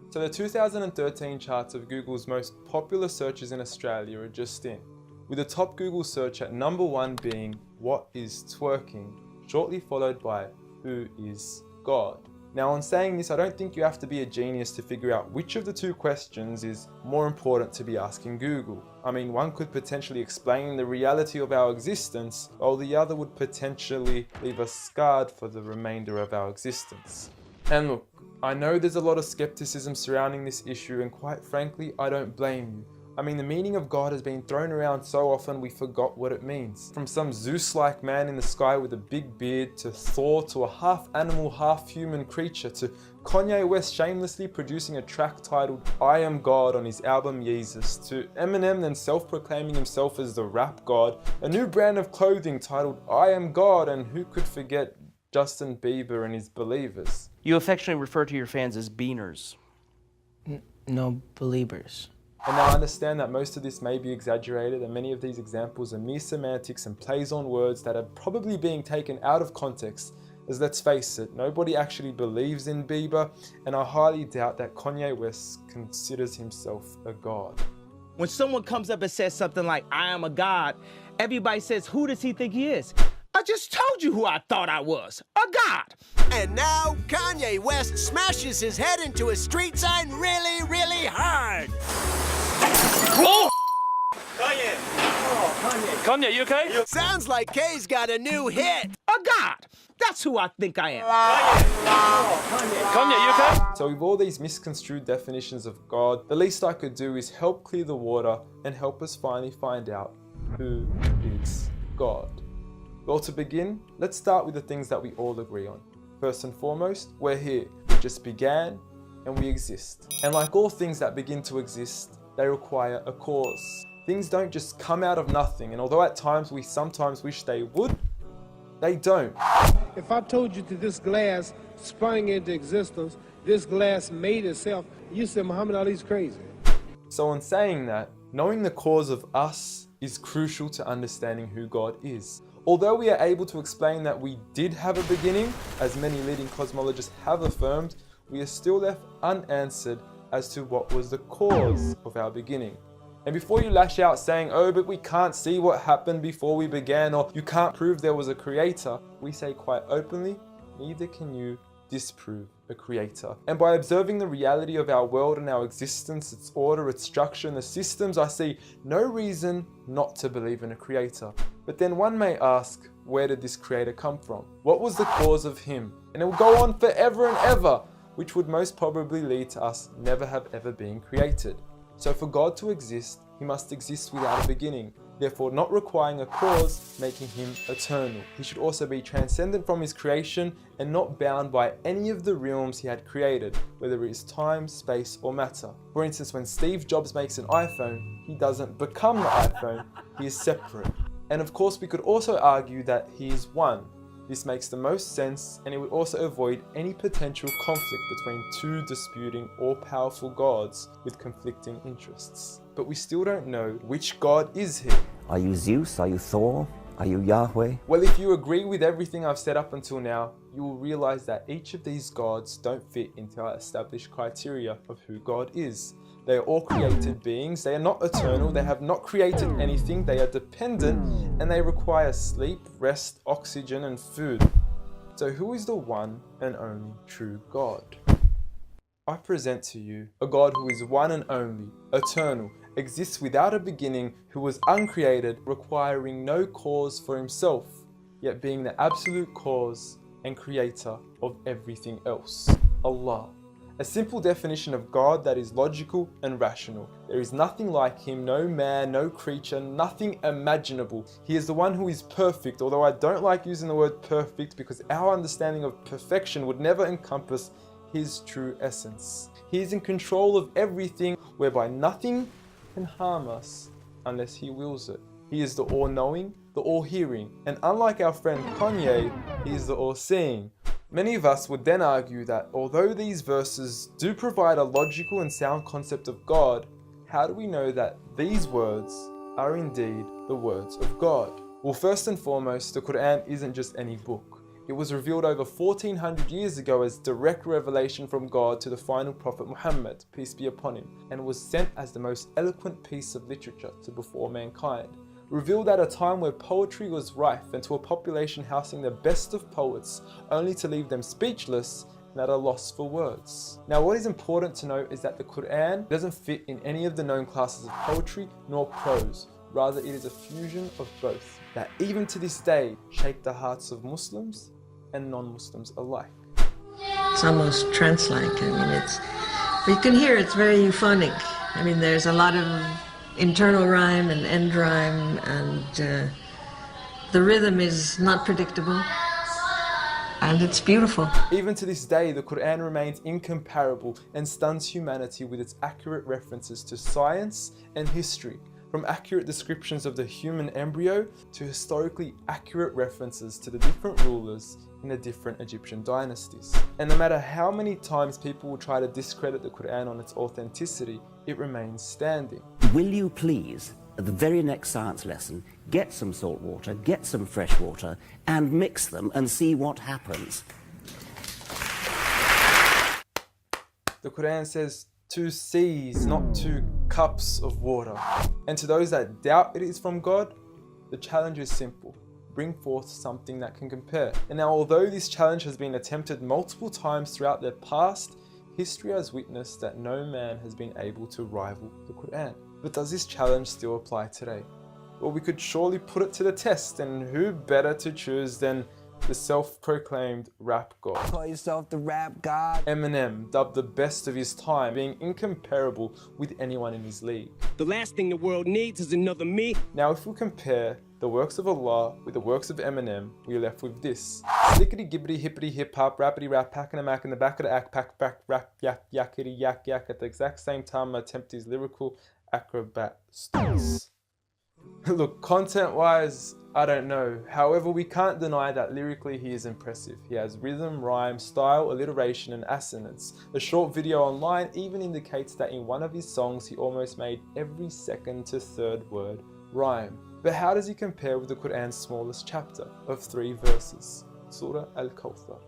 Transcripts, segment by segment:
So the 2013 charts of Google's most popular searches in Australia are just in, with the top Google search at number 1 being "What is twerking?", shortly followed by "Who is God?". Now, on saying this, I don't think you have to be a genius to figure out which of the two questions is more important to be asking Google. I mean, one could potentially explain the reality of our existence, while the other would potentially leave us scarred for the remainder of our existence. And look, I know there's a lot of skepticism surrounding this issue, and quite frankly, I don't blame you. I mean, the meaning of God has been thrown around so often we forgot what it means. From some Zeus-like man in the sky with a big beard, to Thor, to a half-animal, half-human creature, to Kanye West shamelessly producing a track titled "I Am God" on his album Yeezus, to Eminem then self-proclaiming himself as the rap god, a new brand of clothing titled "I Am God", and who could forget Justin Bieber and his believers. You affectionately refer to your fans as beaners. No believers. And now I understand that most of this may be exaggerated, and many of these examples are mere semantics and plays on words that are probably being taken out of context, as let's face it, nobody actually believes in Bieber, and I highly doubt that Kanye West considers himself a god. When someone comes up and says something like, "I am a god," everybody says, "Who does he think he is?" I just told you who I thought I was, a god. And now Kanye West smashes his head into a street sign really, really hard. Oh! Kanye! Oh, Kanye, you okay? Sounds like Kay's got a new hit. A god. That's who I think I am. Kanye, you okay? So with all these misconstrued definitions of God, the least I could do is help clear the water and help us finally find out who is God. Well, to begin, let's start with the things that we all agree on. First and foremost, we're here. We just began and we exist. And like all things that begin to exist, they require a cause. Things don't just come out of nothing, and although at times we sometimes wish they would, they don't. If I told you that this glass sprang into existence, this glass made itself, you said Muhammad Ali's crazy. So in saying that, knowing the cause of us is crucial to understanding who God is. Although we are able to explain that we did have a beginning, as many leading cosmologists have affirmed, we are still left unanswered as to what was the cause of our beginning. And before you lash out saying, "Oh, but we can't see what happened before we began," or "you can't prove there was a creator," we say quite openly, neither can you disprove a creator. And by observing the reality of our world and our existence, its order, its structure, and the systems, I see no reason not to believe in a creator. But then one may ask, where did this creator come from? What was the cause of him? And it will go on forever and ever, which would most probably lead to us never have ever been created. So for God to exist, he must exist without a beginning, therefore not requiring a cause, making him eternal. He should also be transcendent from his creation and not bound by any of the realms he had created, whether it is time, space, or matter. For instance, when Steve Jobs makes an iPhone, he doesn't become the iPhone, he is separate. And of course, we could also argue that he is one. This makes the most sense, and it would also avoid any potential conflict between two disputing all-powerful gods with conflicting interests. But we still don't know which God is he. Are you Zeus? Are you Thor? Are you Yahweh? Well, if you agree with everything I've said up until now, you will realize that each of these gods don't fit into our established criteria of who God is. They are all created beings, they are not eternal, they have not created anything, they are dependent, and they require sleep, rest, oxygen, and food. So who is the one and only true God? I present to you a God who is one and only, eternal, exists without a beginning, who was uncreated, requiring no cause for himself, yet being the absolute cause and creator of everything else. Allah. A simple definition of God that is logical and rational. There is nothing like him, no man, no creature, nothing imaginable. He is the one who is perfect, although I don't like using the word perfect because our understanding of perfection would never encompass his true essence. He is in control of everything, whereby nothing can harm us unless he wills it. He is the all-knowing, the all-hearing, and unlike our friend Kanye, he is the all-seeing. Many of us would then argue that although these verses do provide a logical and sound concept of God, how do we know that these words are indeed the words of God? Well, first and foremost, the Quran isn't just any book. It was revealed over 1400 years ago as direct revelation from God to the final prophet Muhammad, peace be upon him, and was sent as the most eloquent piece of literature to before mankind. Revealed at a time where poetry was rife and to a population housing the best of poets, only to leave them speechless and at a loss for words. Now, what is important to note is that the Quran doesn't fit in any of the known classes of poetry nor prose. Rather, it is a fusion of both that even to this day shake the hearts of Muslims and non-Muslims alike. It's almost trance-like. I mean, you can hear it's very euphonic. I mean, there's a lot of internal rhyme and end rhyme, and the rhythm is not predictable, and it's beautiful. Even to this day, the Quran remains incomparable and stuns humanity with its accurate references to science and history, from accurate descriptions of the human embryo to historically accurate references to the different rulers in the different Egyptian dynasties. And no matter how many times people will try to discredit the Quran on its authenticity, it remains standing. Will you please, at the very next science lesson, get some salt water, get some fresh water, and mix them and see what happens? The Quran says 2 seas, not 2 cups of water. And to those that doubt it is from God, the challenge is simple. Bring forth something that can compare. And now, although this challenge has been attempted multiple times throughout the past, history has witnessed that no man has been able to rival the Quran. But does this challenge still apply today? Well, we could surely put it to the test, and who better to choose than the self-proclaimed rap god. Call yourself the rap god. Eminem, dubbed the best of his time, being incomparable with anyone in his league. The last thing the world needs is another me. Now, if we compare the works of Allah with the works of Eminem, we are left with this. Slickety gibbity hippity hip hop, rappity rap, packing a mac in the back of the act, pack back, rap, yak, yakety yak yak. At the exact same time, I attempt his lyrical acrobat stunts. Look, content-wise, I don't know. However, we can't deny that lyrically he is impressive. He has rhythm, rhyme, style, alliteration, and assonance. A short video online even indicates that in one of his songs he almost made every second to third word rhyme. But how does he compare with the Quran's smallest chapter of 3 verses, Surah Al-Kawthar?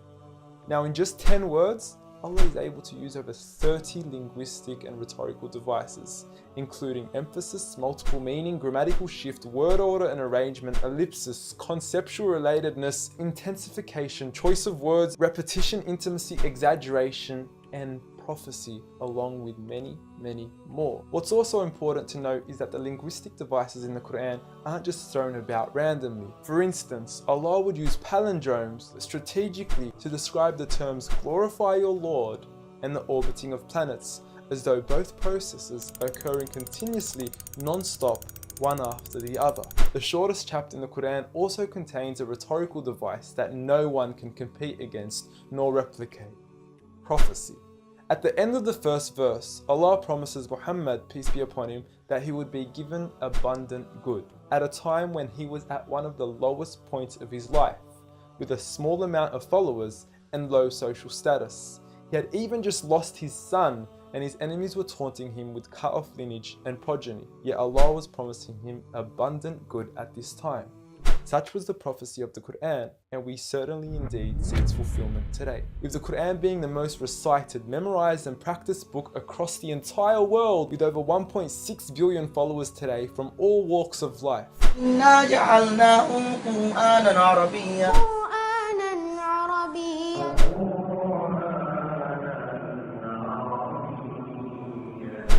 Now, in just 10 words, Allah is able to use over 30 linguistic and rhetorical devices, including emphasis, multiple meaning, grammatical shift, word order and arrangement, ellipsis, conceptual relatedness, intensification, choice of words, repetition, intimacy, exaggeration, and prophecy, along with many, many more. What's also important to note is that the linguistic devices in the Quran aren't just thrown about randomly. For instance, Allah would use palindromes strategically to describe the terms glorify your Lord and the orbiting of planets, as though both processes are occurring continuously, non-stop, one after the other. The shortest chapter in the Quran also contains a rhetorical device that no one can compete against nor replicate: prophecy. At the end of the first verse, Allah promises Muhammad, peace be upon him, that he would be given abundant good at a time when he was at one of the lowest points of his life, with a small amount of followers and low social status. He had even just lost his son, and his enemies were taunting him with cut-off lineage and progeny, yet Allah was promising him abundant good at this time. Such was the prophecy of the Quran, and we certainly indeed see its fulfillment today. With the Quran being the most recited, memorized and practiced book across the entire world, with over 1.6 billion followers today from all walks of life.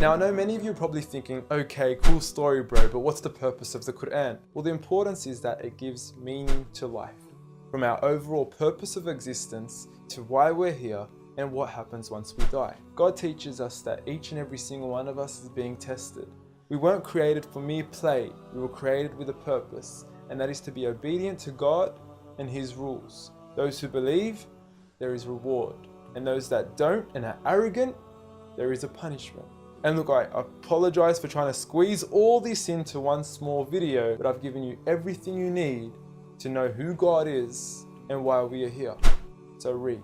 Now, I know many of you are probably thinking, okay, cool story bro, but what's the purpose of the Quran? Well, the importance is that it gives meaning to life, from our overall purpose of existence to why we're here and what happens once we die. God teaches us that each and every single one of us is being tested. We weren't created for mere play, we were created with a purpose, and that is to be obedient to God and His rules. Those who believe, there is reward, and those that don't and are arrogant, there is a punishment. And look, I apologize for trying to squeeze all this into one small video, but I've given you everything you need to know who God is and why we are here. So read.